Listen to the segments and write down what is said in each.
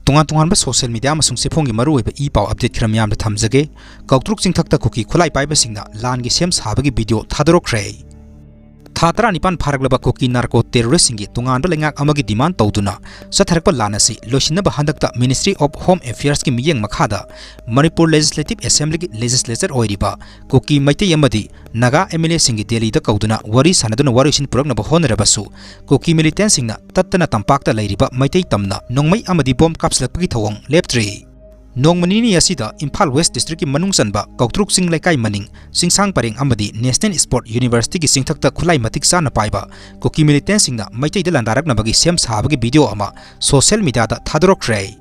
Tungan social media amasung sephonggi maruoiba ipau update khram yamda thamjage kautruk chingthakta kuki khulai paiba singna langi sem sabagi video thadorokre Thatra nipan pharaglaba kuki narco terrorist singi tunganba lengak amagi demand tawduna satharakpa lanasi loisinaba handakta Ministry of Home Affairs ki miyeng makhada Manipur Legislative Assembly ki legislature oiriba Kuki Militants amadi Naga MLA singi Delhi da kauduna wari sanaduna warisin puraknaba honerabasu Kuki Militants singna tattana tampakta lairiba Meitei tamna nongmai amadi bomb kapslakpagi thawang leptri Nongmanini asida Imphal West District ki manung sanba KOUTRUK sing laikai maning singsang pareng amadi National Sport University ki singthakta khulai matik sana paiba Kuki Militants singna Meitei Da Landanba bagi sem sabagi video ama social media da thadorokre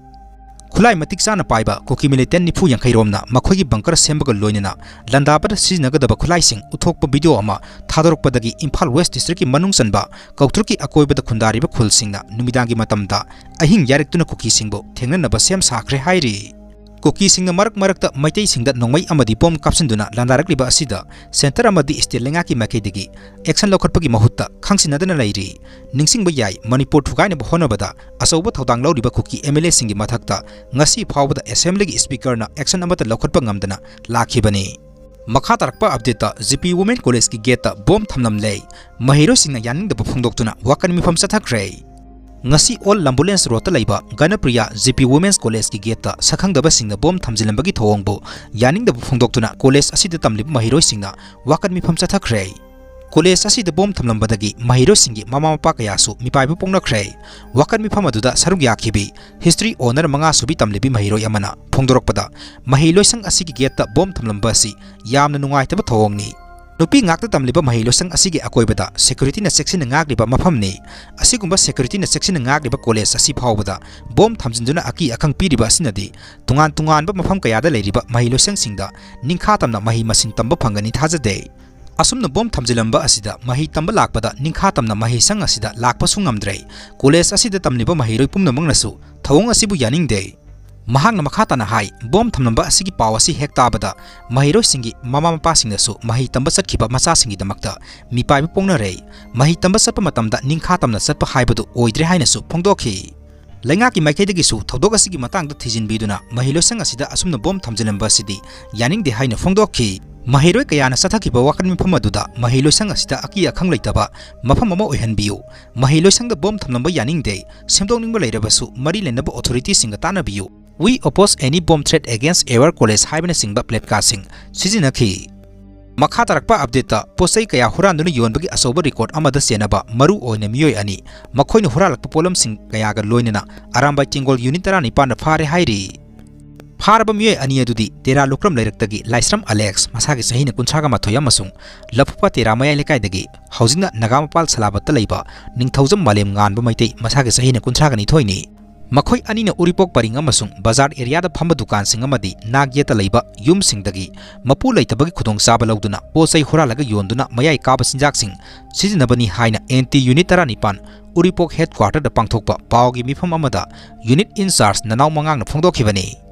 Khulai matik sana paiba Kuki Militants nifu yang khairomna makhoi gi bunker sembaga loinena Landanba da siznagadaba khulai sing uthokpa video ama thadorokpadagi Imphal West District ki manung sanba KOUTRUK ki akoibada khundariba khul singna numidangi matamda ahing yarektuna Kuki singbo thengnanaba sem sakre hairi Kuki singna marakta Meitei singda nongmai amadi bom kapsinduna landarakliba asida center amadi stilenga ki makedigi action lokhatpagi mahutta khangsinadana lairi ningsingba yai Manipur thugaina honabada asauba thodang lawriba Kuki MLA singi mathakta ngasi phawbada assembly gi speaker na action amata lokhatpa ngamdana lakhibani makha tarakpa update ta GP Women College ki gate ta bom thamnam lei mahiro singna yaningda phongdoktuna wakan mifam sathakre Ngasi all ambulance rota laiba Ganapriya GP Women's College ki gate ta sakhangdaba singna bom thamjilambagi thawangbo yaning da phongdoktuna college asida tamlib mahiroi singna wakan mifam chathakre college asida bom thamlambadagi mahiroi singi mama mapa kayasu mipaibu pongnakre wakan mifam aduda sarug yakhibi history honor manga subi tamlibi mahiroi amana phongdorokpada mahiloi sang asigi gate ta bom thamlamba si yamna nungaitaba thawangni Nupi ngakta tamliba mahilosang asigi akoibada security na section na ngagliba maphamni asigumba security na section na ngagliba college asi phawbada bom thamjinduna aki akhang piriba asinadi tungan ba mafam kayada leiriba mahilosang singda ningkha tamna mahi masin tamba phangani thajade asumna bom thamjilamba asida mahi tamba lakpada ningkha tamna mahi sang asida lakpa sungamdrei college asida tamliba mahiroi pumna mangnasu thawong asibu yaningde Mahang na makhatana hai bom thamnamba asigi pawasi hektabada mahiro singi mama mapa singnasu mahi tamba satkiba macha singi damakta mipaibu pongnare mahi tamba satpa matamda ningkha tamna satpa haibadu oidre hainasu phongdokhi Lenga ki maikhaidagi su thodok asigi matangda thijinbiduna mahilo sang asida asumna bom thamjilamba sidi yaningde haina phongdokhi mahiroi kayana sathakiba wakan mifam aduda mahilo sang asida aki akhang leitaba mafam ama oihanbiyu mahilo sangda bom thamnamba yaningde semdoningba leirabasu mari lenaba authority singa tanabiyu We oppose any bomb threat against our college haibana singba platcasting sizinakhi makha tarakpa update ta posai kaya huranuna yonbagi asoba record amada senaba maru oina miyoi ani makhoina huralakpa polam sing kaya ga loinena aramba tingol unit 19 na phare hairi Pharaba miyoi ani adudi tera lokram lairaktagi Laisram Alex masagi sahina kunchaga mathoya masung lapupa tera maya lekaidagi haujingna nagamapal salabatta leiba ningthaujam malem nganba Meitei masagi sahina kunchaga ni thoini Makhoi anina uripok paring amasung bazar area da phamba dukan sing amadi nagyeta leiba yum singdagi mapu leitabagi khudong saba lauduna posai huralaga yonduna mayai kaba sinjak sing sizinabani haina NT unit 19 uripok headquarter da pangthokpa pawgi mifam amada unit in charge nanaw mangang na phongdokhibani